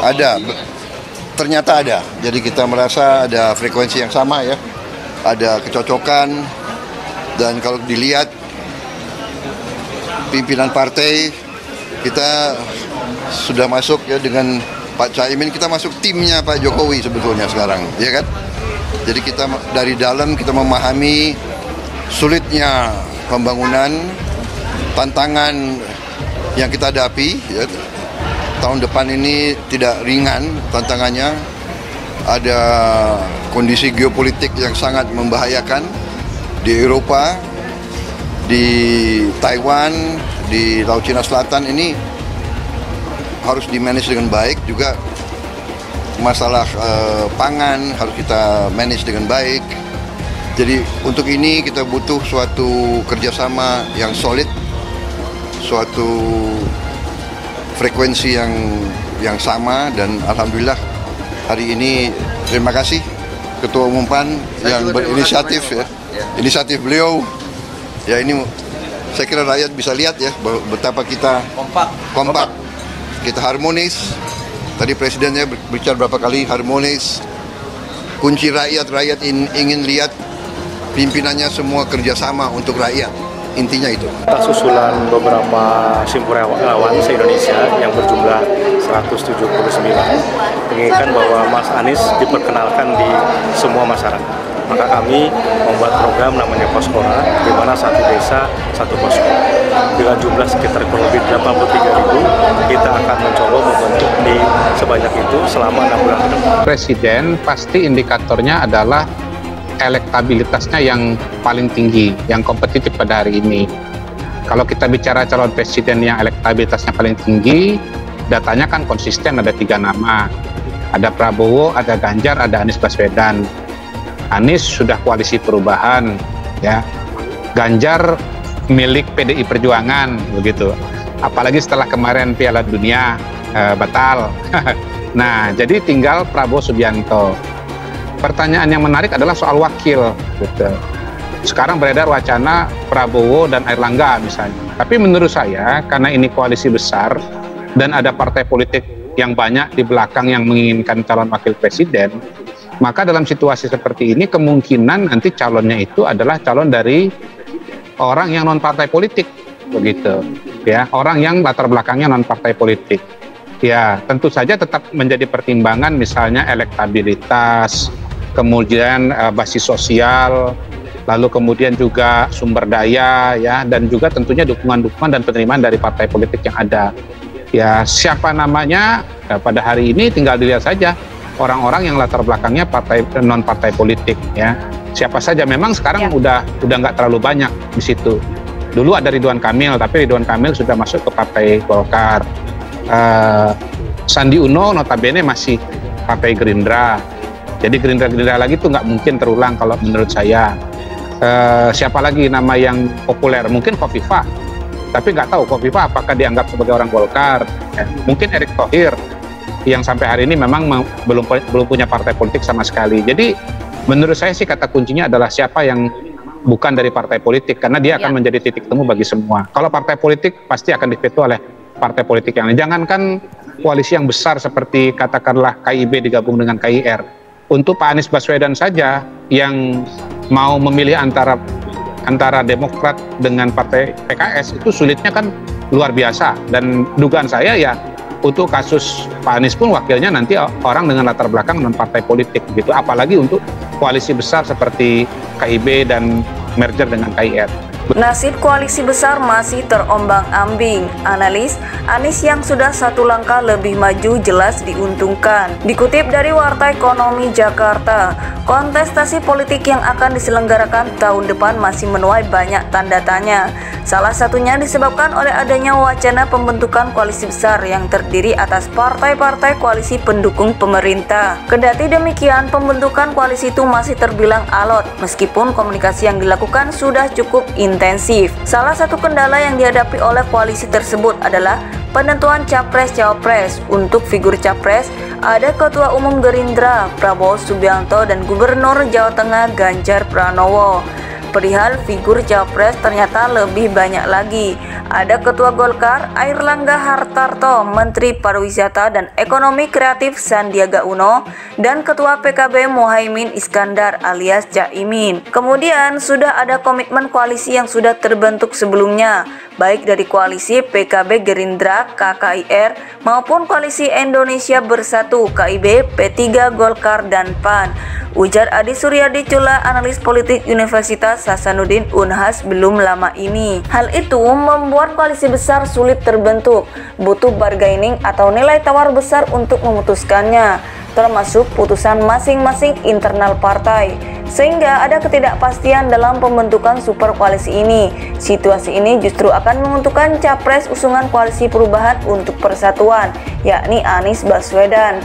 Ada, ternyata ada. Jadi kita merasa ada frekuensi yang sama ya, ada kecocokan, dan kalau dilihat pimpinan partai kita sudah masuk ya dengan Pak Caimin, kita masuk timnya Pak Jokowi sebetulnya sekarang, ya kan? Jadi kita dari dalam kita memahami sulitnya pembangunan, tantangan yang kita hadapi ya. Tahun depan ini tidak ringan tantangannya, ada kondisi geopolitik yang sangat membahayakan di Eropa, di Taiwan, di Laut Cina Selatan. Ini harus di-manage dengan baik, juga masalah pangan harus kita manage dengan baik. Jadi untuk ini kita butuh suatu kerjasama yang solid, suatu frekuensi yang sama, dan alhamdulillah hari ini terima kasih Ketua Umum PAN yang berinisiatif ya. Inisiatif beliau ya, ini saya kira rakyat bisa lihat ya betapa kita kompak, kita harmonis. Tadi presidennya bicara berapa kali harmonis. Kunci rakyat ingin lihat pimpinannya semua kerjasama untuk rakyat. Intinya itu. Atas usulan beberapa simpul relawan se-Indonesia yang berjumlah 179 menginginkan bahwa Mas Anies diperkenalkan di semua masyarakat. Maka kami membuat program namanya Poskora, di mana satu desa satu posko. Dengan jumlah sekitar kurang lebih 83.000, kita akan mencoba membentuk di sebanyak itu selama 6 bulan ke depan. Presiden pasti indikatornya adalah elektabilitasnya yang paling tinggi, yang kompetitif pada hari ini. Kalau kita bicara calon presiden yang elektabilitasnya paling tinggi, datanya kan konsisten, ada 3 nama. Ada Prabowo, ada Ganjar, ada Anies Baswedan. Anies sudah koalisi perubahan, ya. Ganjar milik PDI Perjuangan, begitu. Apalagi setelah kemarin Piala Dunia batal. Nah, jadi tinggal Prabowo Subianto. Pertanyaan yang menarik adalah soal wakil, gitu. Sekarang beredar wacana Prabowo dan Airlangga misalnya. Tapi menurut saya, karena ini koalisi besar dan ada partai politik yang banyak di belakang yang menginginkan calon wakil presiden, maka dalam situasi seperti ini kemungkinan nanti calonnya itu adalah calon dari orang yang non partai politik, begitu. Ya, orang yang latar belakangnya non partai politik. Ya, tentu saja tetap menjadi pertimbangan misalnya elektabilitas, kemudian basis sosial, lalu kemudian juga sumber daya, ya, dan juga tentunya dukungan-dukungan dan penerimaan dari partai politik yang ada. Ya, siapa namanya pada hari ini tinggal dilihat saja orang-orang yang latar belakangnya partai non partai politik, ya. Siapa saja, memang sekarang udah nggak terlalu banyak di situ. Dulu ada Ridwan Kamil, tapi Ridwan Kamil sudah masuk ke partai Golkar. Sandi Uno notabene masih partai Gerindra. Jadi Gerindra lagi tuh nggak mungkin terulang kalau menurut saya. Siapa lagi nama yang populer? Mungkin Khofifah, tapi nggak tahu Khofifah apakah dianggap sebagai orang Golkar. Mungkin Erick Thohir yang sampai hari ini memang belum punya partai politik sama sekali. Jadi menurut saya sih kata kuncinya adalah siapa yang bukan dari partai politik, karena dia akan menjadi titik temu bagi semua. Kalau partai politik pasti akan diveto oleh partai politik yang lain. Jangankan koalisi yang besar seperti katakanlah KIB digabung dengan KIR. Untuk Pak Anies Baswedan saja yang mau memilih antara Demokrat dengan partai PKS itu sulitnya kan luar biasa. Dan dugaan saya ya untuk kasus Pak Anies pun wakilnya nanti orang dengan latar belakang non partai politik gitu. Apalagi untuk koalisi besar seperti KIB dan merger dengan KIR. Nasib koalisi besar masih terombang-ambing. Analis, Anies yang sudah satu langkah lebih maju jelas diuntungkan. Dikutip dari Warta Ekonomi Jakarta, kontestasi politik yang akan diselenggarakan tahun depan masih menuai banyak tanda tanya. Salah satunya disebabkan oleh adanya wacana pembentukan koalisi besar yang terdiri atas partai-partai koalisi pendukung pemerintah. Kendati demikian, pembentukan koalisi itu masih terbilang alot, meskipun komunikasi yang dilakukan sudah cukup intensif. Salah satu kendala yang dihadapi oleh koalisi tersebut adalah penentuan Capres-Cawapres. Untuk figur Capres, ada Ketua Umum Gerindra, Prabowo Subianto, dan Gubernur Jawa Tengah, Ganjar Pranowo. Perihal figur Capres ternyata lebih banyak lagi. Ada Ketua Golkar Airlangga Hartarto, Menteri Pariwisata dan Ekonomi Kreatif Sandiaga Uno, dan Ketua PKB Muhaimin Iskandar alias Caimin. Kemudian sudah ada komitmen koalisi yang sudah terbentuk sebelumnya, baik dari koalisi PKB Gerindra KKIR maupun koalisi Indonesia Bersatu KIB P3 Golkar dan PAN. Ujar Adi Suryadi Cula, analis politik Universitas Hasanuddin Unhas belum lama ini. Hal itu membuat koalisi besar sulit terbentuk, butuh bargaining atau nilai tawar besar untuk memutuskannya, termasuk putusan masing-masing internal partai, sehingga ada ketidakpastian dalam pembentukan super koalisi ini. Situasi ini justru akan menguntungkan capres usungan Koalisi Perubahan untuk Persatuan, yakni Anies Baswedan.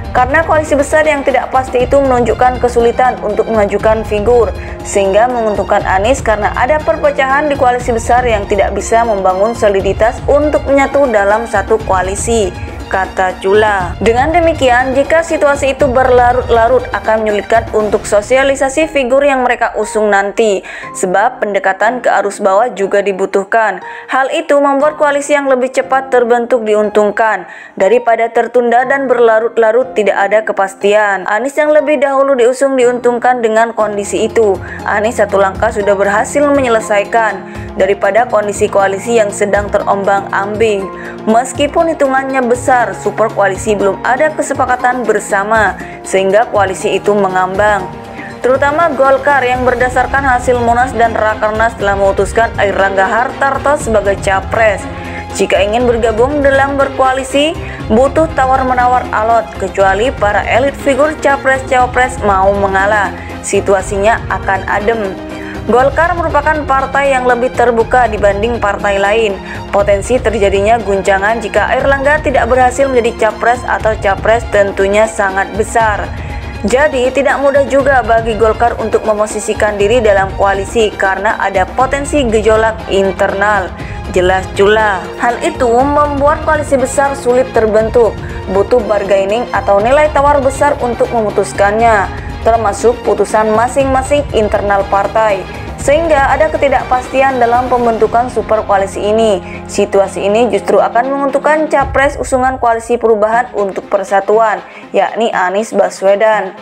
Karena koalisi besar yang tidak pasti itu menunjukkan kesulitan untuk mengajukan figur, sehingga menguntungkan Anies karena ada perpecahan di koalisi besar yang tidak bisa membangun soliditas untuk menyatu dalam satu koalisi, kata Cula. Dengan demikian, jika situasi itu berlarut-larut akan menyulitkan untuk sosialisasi figur yang mereka usung nanti, sebab pendekatan ke arus bawah juga dibutuhkan. Hal itu membuat koalisi yang lebih cepat terbentuk diuntungkan, daripada tertunda dan berlarut-larut tidak ada kepastian. Anies yang lebih dahulu diusung diuntungkan dengan kondisi itu. Anies satu langkah sudah berhasil menyelesaikan, daripada kondisi koalisi yang sedang terombang-ambing. Meskipun hitungannya besar, super koalisi belum ada kesepakatan bersama, sehingga koalisi itu mengambang. Terutama Golkar yang berdasarkan hasil Munas dan Rakernas telah memutuskan Airlangga Hartarto sebagai capres. Jika ingin bergabung dalam berkoalisi, butuh tawar-menawar alot, kecuali para elit figur capres-cawapres mau mengalah. Situasinya akan adem. Golkar merupakan partai yang lebih terbuka dibanding partai lain. Potensi terjadinya guncangan jika Airlangga tidak berhasil menjadi capres atau capres tentunya sangat besar. Jadi tidak mudah juga bagi Golkar untuk memosisikan diri dalam koalisi karena ada potensi gejolak internal, jelas Cula. Hal itu membuat koalisi besar sulit terbentuk, butuh bargaining atau nilai tawar besar untuk memutuskannya, termasuk putusan masing-masing internal partai, sehingga ada ketidakpastian dalam pembentukan super koalisi ini. Situasi ini justru akan menguntungkan capres usungan Koalisi Perubahan untuk Persatuan, yakni Anies Baswedan.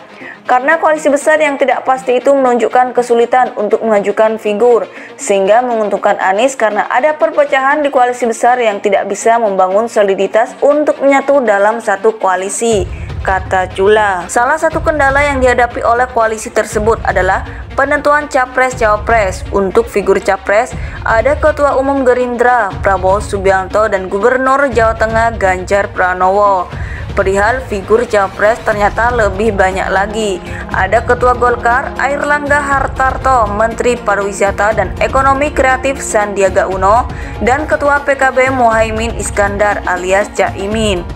Karena koalisi besar yang tidak pasti itu menunjukkan kesulitan untuk mengajukan figur, sehingga menguntungkan Anies karena ada perpecahan di koalisi besar yang tidak bisa membangun soliditas untuk menyatu dalam satu koalisi, kata Cula. Salah satu kendala yang dihadapi oleh koalisi tersebut adalah penentuan capres-cawapres. Untuk figur capres, ada Ketua Umum Gerindra Prabowo Subianto dan Gubernur Jawa Tengah Ganjar Pranowo. Perihal figur capres ternyata lebih banyak lagi. Ada Ketua Golkar Airlangga Hartarto, Menteri Pariwisata dan Ekonomi Kreatif Sandiaga Uno, dan Ketua PKB Muhaimin Iskandar alias Caimin.